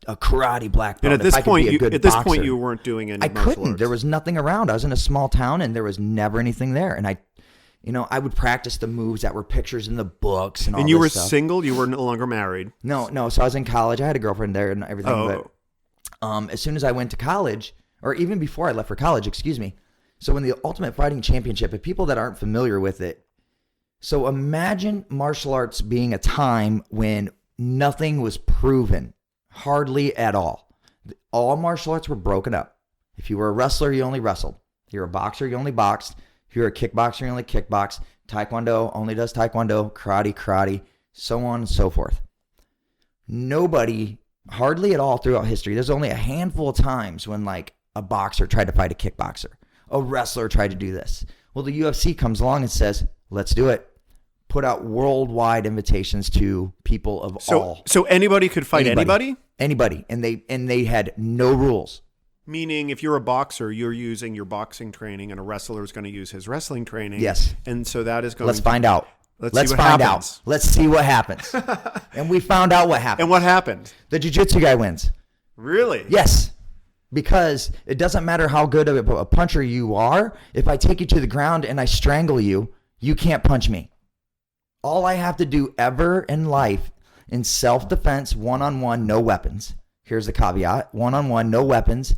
a karate black belt. And at this point, you weren't doing any martial couldn't. arts. There was nothing around. I was in a small town, and there was never anything there. And I would practice the moves that were pictures in the books and all. And you were stuff. single. You were no longer married. No. So I was in college. I had a girlfriend there and everything. Oh. But as soon as I went to college, or even before I left for college, excuse me. So when the Ultimate Fighting Championship, if people that aren't familiar with it, so imagine martial arts being a time when nothing was proven, hardly at all. All martial arts were broken up. If you were a wrestler, you only wrestled. If you're a boxer, you only boxed. If you're a kickboxer, you only kickbox. Taekwondo only does Taekwondo. Karate, so on and so forth. Nobody, hardly at all throughout history, there's only a handful of times when like a boxer tried to fight a kickboxer. A wrestler tried to do this. Well, the UFC comes along and says, let's do it. Put out worldwide invitations to people of all. So anybody could fight anybody? Anybody. And they had no rules. Meaning if you're a boxer, you're using your boxing training and a wrestler is going to use his wrestling training. Yes. And so that is going Let's find out. Let's find out. Let's see what happens. And we found out what happened. And what happened? The jiu-jitsu guy wins. Really? Yes. Because it doesn't matter how good of a puncher you are. If I take you to the ground and I strangle you, you can't punch me. All I have to do ever in life in self-defense, one-on-one, no weapons. Here's the caveat. One-on-one, no weapons,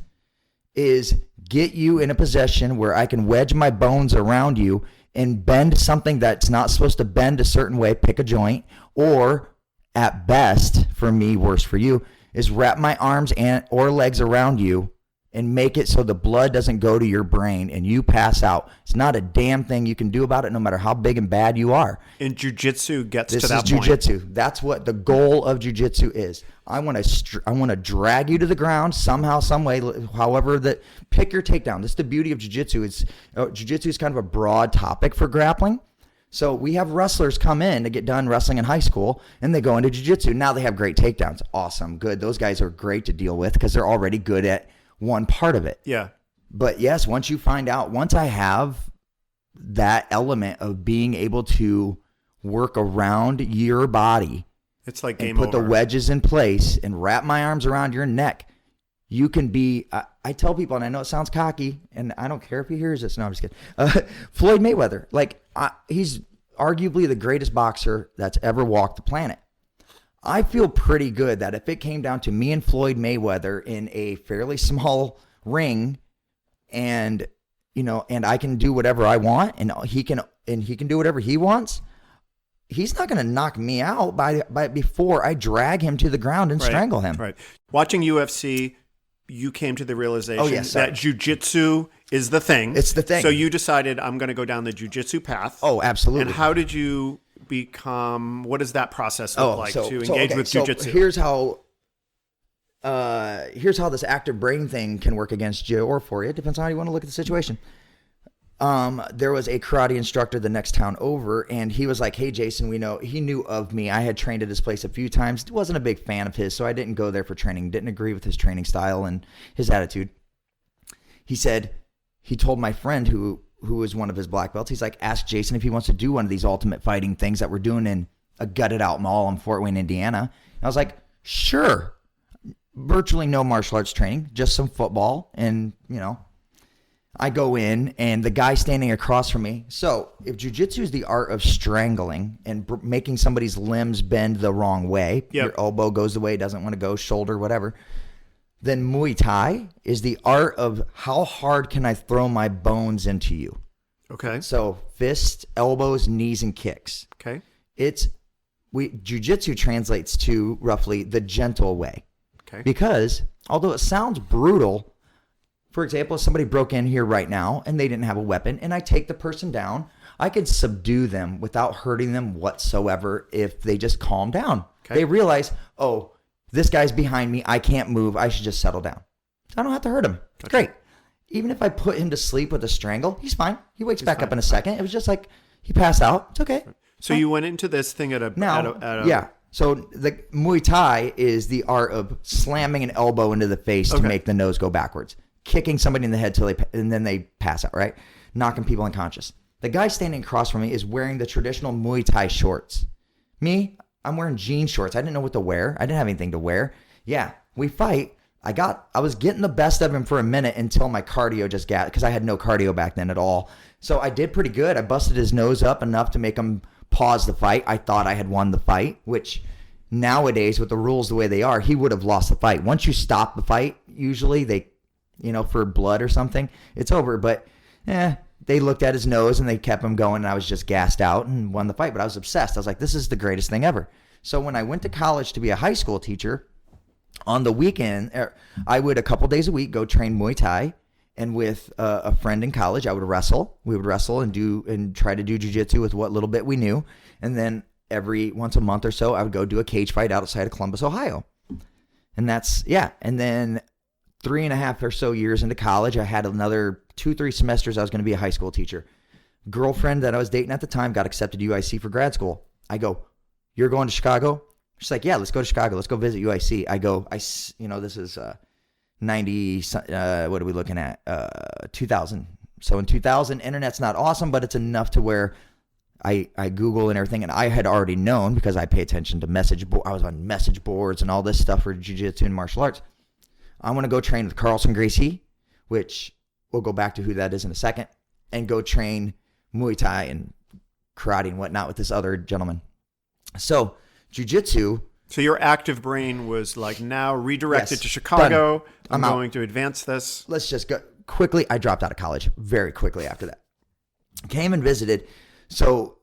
is get you in a position where I can wedge my bones around you and bend something that's not supposed to bend a certain way, pick a joint, or at best, for me, worse for you, is wrap my arms or legs around you and make it so the blood doesn't go to your brain and you pass out. It's not a damn thing you can do about it, no matter how big and bad you are. And jiu-jitsu gets to that point. This is jiu-jitsu. That's what the goal of jiu-jitsu is. I want to drag you to the ground somehow, some way, however that. Pick your takedown. This is the beauty of jiu-jitsu. Jiu-jitsu is kind of a broad topic for grappling. So we have wrestlers come in to get done wrestling in high school, and they go into jiu-jitsu. Now they have great takedowns. Awesome, good. Those guys are great to deal with because they're already good at one part of it. Yeah. But yes, once I have that element of being able to work around your body, it's like and game put over. the wedges in place and wrap my arms around your neck, you can be, I tell people, and I know it sounds cocky, and I don't care if he hears this. No, I'm just kidding. Floyd Mayweather, he's arguably the greatest boxer that's ever walked the planet. I feel pretty good that if it came down to me and Floyd Mayweather in a fairly small ring, and I can do whatever I want, and he can do whatever he wants, he's not going to knock me out by before I drag him to the ground and strangle him. Right. Watching UFC, you came to the realization that jiu-jitsu is the thing. It's the thing. So you decided, I'm going to go down the jiu-jitsu path. Oh, absolutely. And how did you become, what does that process look to engage with jiu-jitsu? So here's how this active brain thing can work against you or for you. It depends on how you want to look at the situation. There was a karate instructor the next town over, and he was like, hey, Jason, he knew of me. I had trained at his place a few times. Wasn't a big fan of his, so I didn't go there for training. Didn't agree with his training style and his attitude. He said, he told my friend who was one of his black belts, he's like, ask Jason if he wants to do one of these ultimate fighting things that we're doing in a gutted out mall in Fort Wayne, Indiana. And I was like, sure. Virtually no martial arts training, just some football, and I go in, and the guy standing across from me. So if jiu-jitsu is the art of strangling and making somebody's limbs bend the wrong way, your elbow goes the way it doesn't want to go, shoulder, whatever, then Muay Thai is the art of how hard can I throw my bones into you. Okay. So fists, elbows, knees, and kicks. Okay. Jiu-jitsu translates to roughly the gentle way. Okay. Because although it sounds brutal, for example, if somebody broke in here right now and they didn't have a weapon and I take the person down, I could subdue them without hurting them whatsoever if they just calm down. Okay. They realize, oh, this guy's behind me. I can't move. I should just settle down. I don't have to hurt him. It's great. Even if I put him to sleep with a strangle, he's fine. He wakes back up in a second. It was just like he passed out. It's okay. So you went into this thing at a... Yeah. So the Muay Thai is the art of slamming an elbow into the face to make the nose go backwards. Kicking somebody in the head and then they pass out, right? Knocking people unconscious. The guy standing across from me is wearing the traditional Muay Thai shorts. Me, I'm wearing jean shorts. I didn't know what to wear. I didn't have anything to wear. Yeah, we fight. I was getting the best of him for a minute until my cardio just got, because I had no cardio back then at all. So I did pretty good. I busted his nose up enough to make him pause the fight. I thought I had won the fight, which nowadays with the rules the way they are, he would have lost the fight. Once you stop the fight, usually they, for blood or something, it's over. But they looked at his nose and they kept him going, and I was just gassed out and won the fight. But I was obsessed. I was like, this is the greatest thing ever. So when I went to college to be a high school teacher, on the weekend, I would a couple days a week go train Muay Thai, and with a friend in college, I would wrestle. We would wrestle and try to do jiu-jitsu with what little bit we knew. And then every once a month or so, I would go do a cage fight outside of Columbus, Ohio. And And then 3.5 or so years into college, I had another 2-3 semesters I was going to be a high school teacher. Girlfriend that I was dating at the time got accepted to UIC for grad school. I go, you're going to Chicago? She's like, yeah, let's go to Chicago. Let's go visit UIC. I go, this is 90, what are we looking at? 2000. So in 2000, internet's not awesome, but it's enough to where I Google and everything. And I had already known, because I pay attention to I was on message boards and all this stuff for jiu-jitsu and martial arts. I want to go train with Carlson Gracie, which we'll go back to who that is in a second, and go train Muay Thai and karate and whatnot with this other gentleman. So jiu-jitsu. So your active brain was like now redirected to Chicago. Done. I'm going to advance this. Let's just go quickly. I dropped out of college very quickly after that. Came and visited. So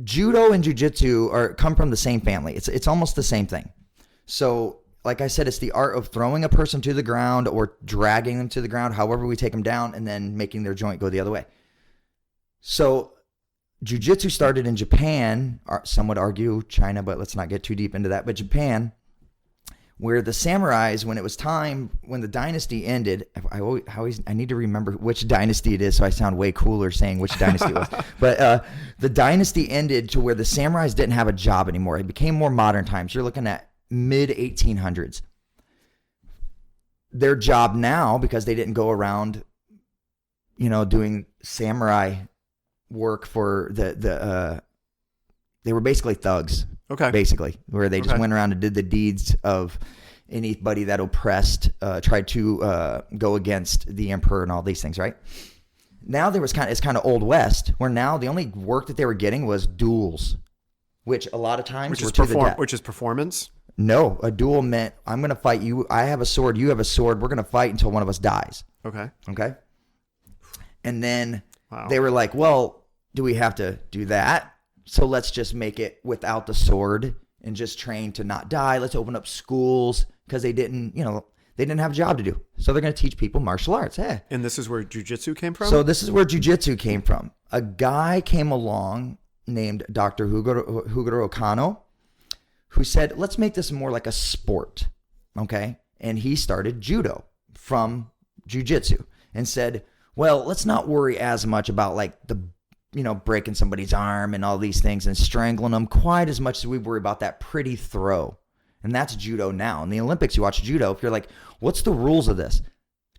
judo and jiu-jitsu come from the same family. It's almost the same thing. So like I said, it's the art of throwing a person to the ground or dragging them to the ground, however we take them down, and then making their joint go the other way. So jiu-jitsu started in Japan, some would argue China, but let's not get too deep into that. But Japan, where the samurais, when it was time, when the dynasty ended, I need to remember which dynasty it is, so I sound way cooler saying which dynasty it was. But the dynasty ended to where the samurais didn't have a job anymore. It became more modern times. You're looking at mid-1800s. Their job now, because they didn't go around, doing samurai work for they were basically thugs. Okay. Basically, where they just went around and did the deeds of anybody that oppressed, tried to go against the emperor and all these things, right? Now it's kind of Old West, where now the only work that they were getting was duels, which a lot of times were to the death. Which is performance? No, a duel meant I'm going to fight you. I have a sword. You have a sword. We're going to fight until one of us dies. Okay. And then they were like, well, do we have to do that? So let's just make it without the sword and just train to not die. Let's open up schools, because they didn't have a job to do. So they're going to teach people martial arts. Hey. And this is where jiu-jitsu came from? So this is where jiu-jitsu came from. A guy came along named Dr. Huguro Kano, who said, let's make this more like a sport. Okay. And he started judo from jiu-jitsu and said, well, let's not worry as much about like the, breaking somebody's arm and all these things and strangling them quite as much as we worry about that pretty throw. And that's judo now. In the Olympics, you watch judo. If you're like, what's the rules of this?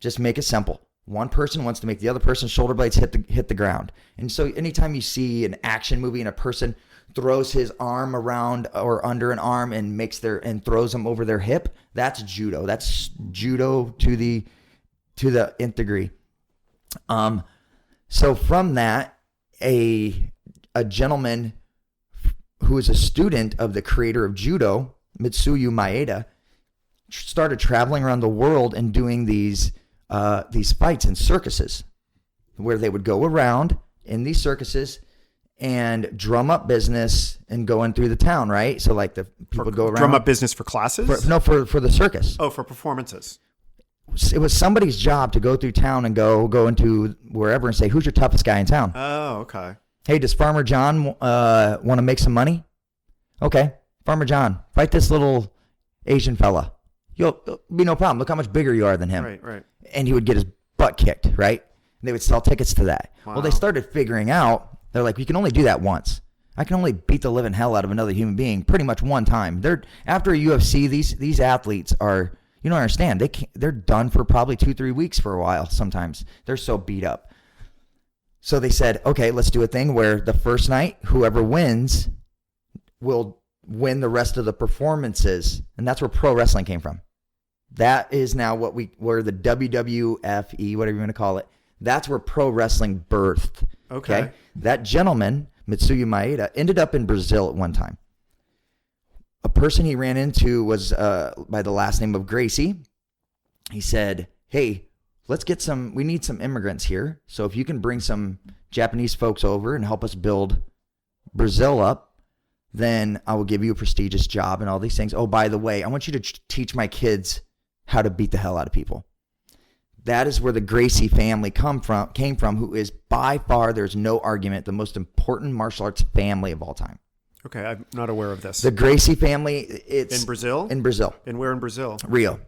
Just make it simple. One person wants to make the other person's shoulder blades hit the ground. And so anytime you see an action movie and a person throws his arm around or under an arm and and throws them over their hip, that's judo. That's judo to the nth degree. So from that, a gentleman who is a student of the creator of judo, Mitsuyo Maeda, started traveling around the world and doing these fights in circuses, where they would go around in these circuses and drum up business and going through the town, right? So like the people would go around. Drum up business for classes? For the circus. Oh, for performances. It was somebody's job to go through town and go into wherever and say, who's your toughest guy in town? Oh, okay. Hey, does Farmer John want to make some money? Okay, Farmer John, fight this little Asian fella. You'll be no problem. Look how much bigger you are than him. Right. And he would get his butt kicked, right? And they would sell tickets to that. Wow. Well, they started figuring out, they're like, we can only do that once. I can only beat the living hell out of another human being pretty much one time. After a UFC, these athletes are, you don't understand, they're done for probably 2-3 weeks for a while sometimes. They're so beat up. So they said, okay, let's do a thing where the first night, whoever wins will win the rest of the performances. And that's where pro wrestling came from. That is now where the WWFE, whatever you want to call it, that's where pro wrestling birthed. Okay. That gentleman, Mitsuya Maeda, ended up in Brazil at one time. A person he ran into was by the last name of Gracie. He said, hey, we need some immigrants here. So if you can bring some Japanese folks over and help us build Brazil up, then I will give you a prestigious job and all these things. Oh, by the way, I want you to teach my kids how to beat the hell out of people. That is where the Gracie family came from, who is by far, there's no argument, the most important martial arts family of all time. Okay, I'm not aware of this. The Gracie family, it's in Brazil? In Brazil. And where in Brazil? Rio.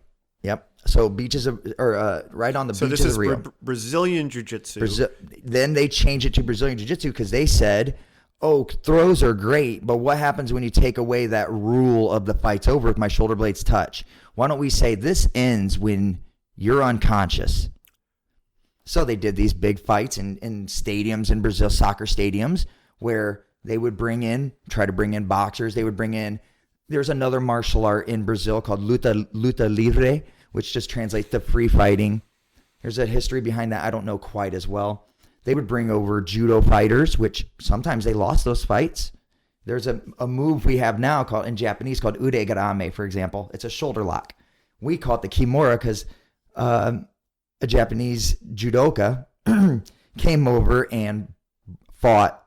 Yep. So beaches of, right on the beaches of Rio. So this is Brazilian Jiu-Jitsu. Then they changed it to Brazilian Jiu-Jitsu because they said, oh, throws are great, but what happens when you take away that rule of the fight's over if my shoulder blades touch? Why don't we say this ends when you're unconscious? So they did these big fights in stadiums in Brazil, soccer stadiums, where they would try to bring in boxers. They would bring in, there's another martial art in Brazil called luta livre, which just translates to free fighting. There's a history behind that I don't know quite as well. They would bring over judo fighters, which sometimes they lost those fights. There's a move we have now called in Japanese called udegarame, for example. It's a shoulder lock. We call it the kimura because a Japanese judoka came over and fought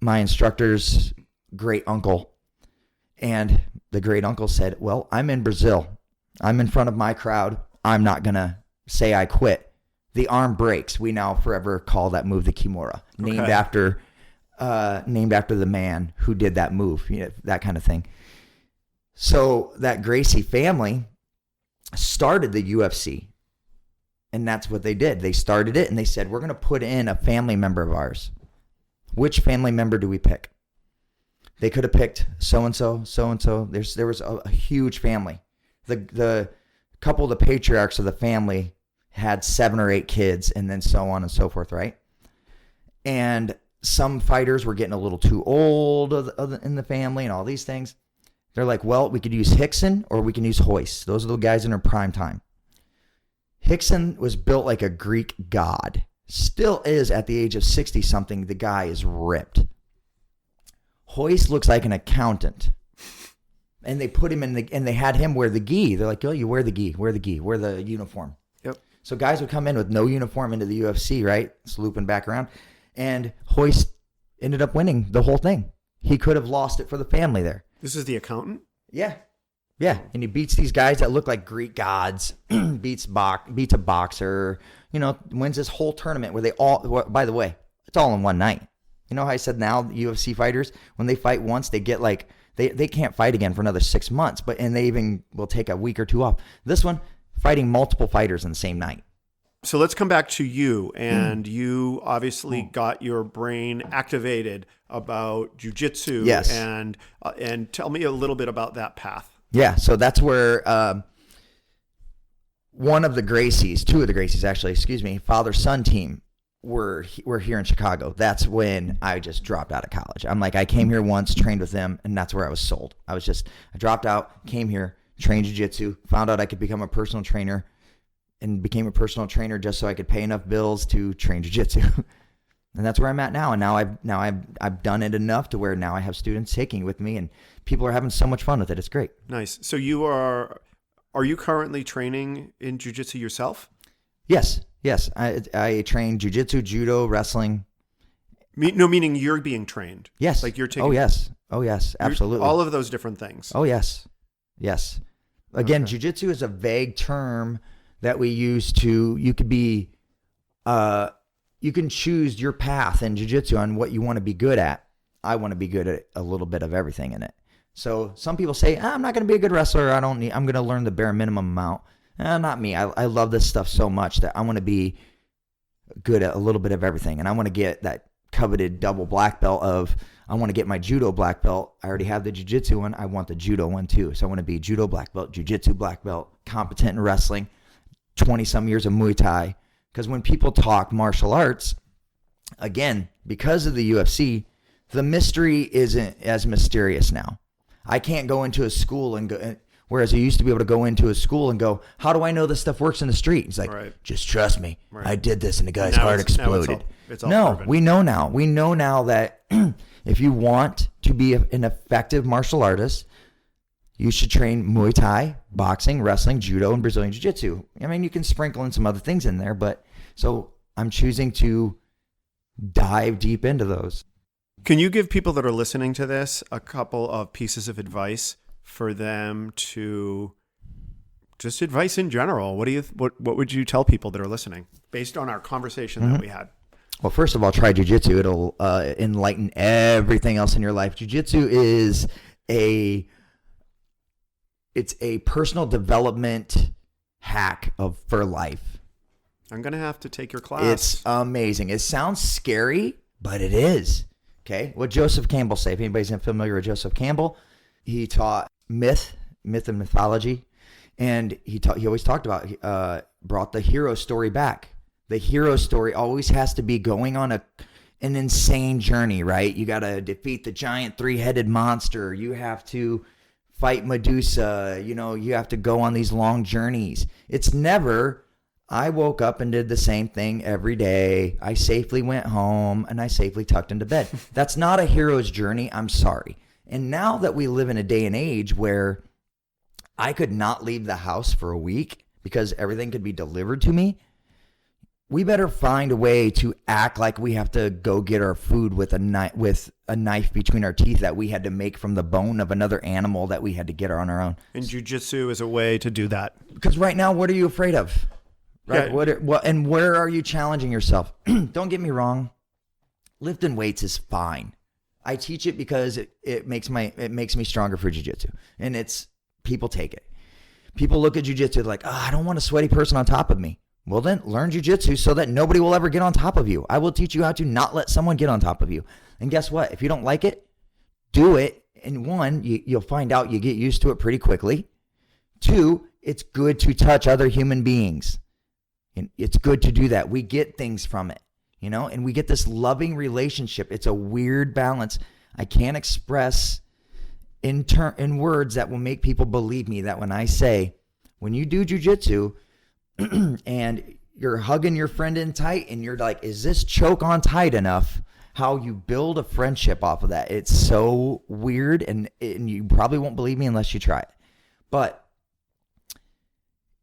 my instructor's great uncle. And the great uncle said, well, I'm in Brazil. I'm in front of my crowd. I'm not going to say I quit. The arm breaks. We now forever call that move the kimura, named after the man who did that move, that kind of thing. So that Gracie family started the UFC, and that's what they did. They started it, and they said, we're going to put in a family member of ours. Which family member do we pick? They could have picked so-and-so, so-and-so. There was a huge family. The couple of the patriarchs of the family had 7 or 8 kids, and then so on and so forth, right? And some fighters were getting a little too old in the family and all these things. They're like, well, we could use Hickson or we can use Hoist. Those are the guys in their prime time. Hickson was built like a Greek god. Still is at the age of 60-something. The guy is ripped. Hoist looks like an accountant. And they put him and they had him wear the gi. They're like, oh, you wear the gi, wear the uniform. Yep. So guys would come in with no uniform into the UFC, right? It's looping back around. And Hoist ended up winning the whole thing. He could have lost it for the family there. This is the accountant? Yeah. Yeah. And he beats these guys that look like Greek gods, beats a boxer, wins this whole tournament where they all, by the way, it's all in one night. You know how I said now UFC fighters, when they fight once, they get like, they can't fight again for another 6 months, and they even will take a week or 2 off. This one, fighting multiple fighters in the same night. So let's come back to you, and you obviously got your brain activated about jiu-jitsu. Yes. And tell me a little bit about that path. Yeah, so that's where two of the Gracies actually, father-son team were here in Chicago. That's when I just dropped out of college. I'm like, I came here once, trained with them, and that's where I was sold. I dropped out, came here, trained jiu-jitsu, found out I could become a personal trainer, and became a personal trainer just so I could pay enough bills to train jiu-jitsu. And that's where I'm at now. And now I've done it enough to where now I have students taking with me, and people are having so much fun with it. It's great. Nice. So are you currently training in jiu-jitsu yourself? Yes. I train jiu-jitsu, judo, wrestling. Meaning you're being trained. Yes. Like you're taking. Oh yes. Absolutely. All of those different things. Oh yes. Again, jiu-jitsu is a vague term that we use you can choose your path in jiu-jitsu on what you want to be good at. I want to be good at a little bit of everything in it. So some people say, I'm not going to be a good wrestler. I'm going to learn the bare minimum amount. Not me. I love this stuff so much that I want to be good at a little bit of everything. And I want to get that coveted double black belt I want to get my judo black belt. I already have the jiu-jitsu one. I want the judo one too. So I want to be judo black belt, jiu-jitsu black belt, competent in wrestling, 20-some years of Muay Thai. Because when people talk martial arts, again, because of the UFC, the mystery isn't as mysterious now. I can't go into a school and go. Whereas I used to be able to go into a school and go, how do I know this stuff works in the street? He's like, just trust me. Right. I did this and the guy's heart exploded. It's all proven. We know now. We know now that if you want to be an effective martial artist, you should train Muay Thai, boxing, wrestling, judo, and Brazilian Jiu-Jitsu. I mean, you can sprinkle in some other things in there, but so I'm choosing to dive deep into those. Can you give people that are listening to this a couple of pieces of advice for them to just advice in general? What would you tell people that are listening based on our conversation that we had? Well, first of all, try jiu-jitsu. It'll enlighten everything else in your life. Jiu-jitsu is it's a personal development hack for life. I'm going to have to take your class. It's amazing. It sounds scary, but it is. Okay. What Joseph Campbell say? If anybody's familiar with Joseph Campbell, he taught myth and mythology, and he always talked about brought the hero story back. The hero story always has to be going on an insane journey, right? You got to defeat the giant 3-headed monster. You have to fight Medusa. You have to go on these long journeys. It's never, I woke up and did the same thing every day. I safely went home and I safely tucked into bed. That's not a hero's journey. I'm sorry. And now that we live in a day and age where I could not leave the house for a week because everything could be delivered to me, we better find a way to act like we have to go get our food with a knife between our teeth that we had to make from the bone of another animal that we had to get on our own. And jiu-jitsu is a way to do that. Because right now, what are you afraid of? Right? Yeah. And where are you challenging yourself? Don't get me wrong. Lifting weights is fine. I teach it because it makes me stronger for jiu-jitsu. And people take it. People look at jiu-jitsu like, I don't want a sweaty person on top of me. Well, then learn jiu-jitsu so that nobody will ever get on top of you. I will teach you how to not let someone get on top of you. And guess what? If you don't like it, do it. And one, you'll find out you get used to it pretty quickly. Two, it's good to touch other human beings. And it's good to do that. We get things from it, and we get this loving relationship. It's a weird balance. I can't express in words that will make people believe me that when I say, when you do jiu-jitsu, and you're hugging your friend in tight and you're like, is this choke on tight enough? How you build a friendship off of that. It's so weird, and you probably won't believe me unless you try it. But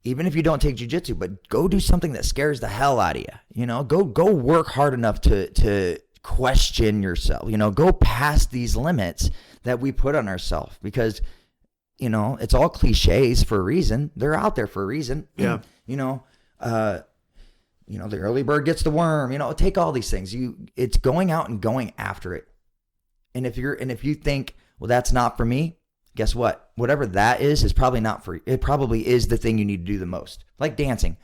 even if you don't take jiu-jitsu, but go do something that scares the hell out of you. Go work hard enough to question yourself. Go past these limits that we put on ourselves, because it's all cliches for a reason. They're out there for a reason. Yeah. The early bird gets the worm. Take all these things. It's going out and going after it. And if you think, well, that's not for me, guess what? Whatever that is probably not for you. It probably is the thing you need to do the most. Like dancing.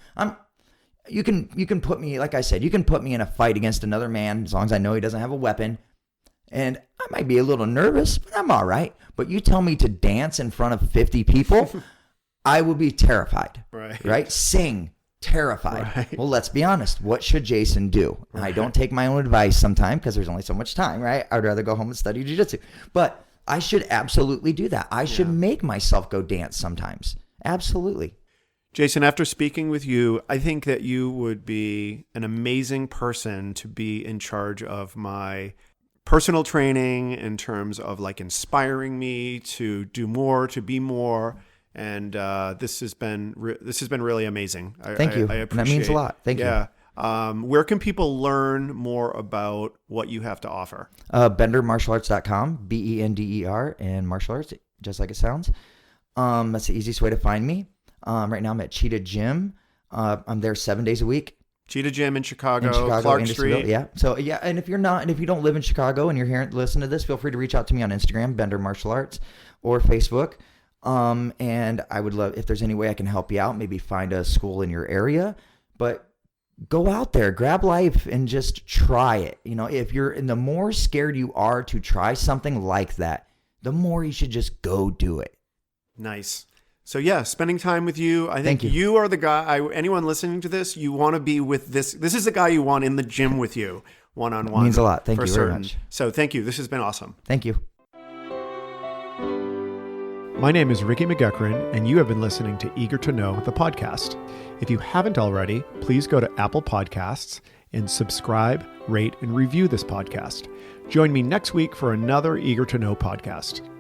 You can put me, like I said, you can put me in a fight against another man as long as I know he doesn't have a weapon. And I might be a little nervous, but I'm all right. But you tell me to dance in front of 50 people, I will be terrified. Right? Sing, terrified. Right. Well, let's be honest. What should Jason do? Right. I don't take my own advice sometimes because there's only so much time, right? I'd rather go home and study jiu-jitsu. But I should absolutely do that. I should make myself go dance sometimes. Absolutely. Jason, after speaking with you, I think that you would be an amazing person to be in charge of my personal training in terms of like inspiring me to do more, to be more. And this has been really amazing. Thank you. I appreciate that means a lot. Thank you. Where can people learn more about what you have to offer? BenderMartialArts.com, BENDER, and martial arts, just like it sounds. That's the easiest way to find me. Right now I'm at Cheetah Gym. I'm there 7 days a week. Cheetah Gym in Chicago, Clark Street. Yeah. So yeah, and if you don't live in Chicago and you're here to listen to this, feel free to reach out to me on Instagram, Bender Martial Arts, or Facebook. And I would love if there's any way I can help you out, maybe find a school in your area, but go out there, grab life and just try it. The more scared you are to try something like that, the more you should just go do it. Nice. So yeah, spending time with you. I think you are the guy, anyone listening to this, you want to be with this. This is the guy you want in the gym with you, one-on-one. It means a lot. Thank you very much. So thank you. This has been awesome. Thank you. My name is Ricky McGuckran, and you have been listening to Eager to Know, the podcast. If you haven't already, please go to Apple Podcasts and subscribe, rate, and review this podcast. Join me next week for another Eager to Know podcast.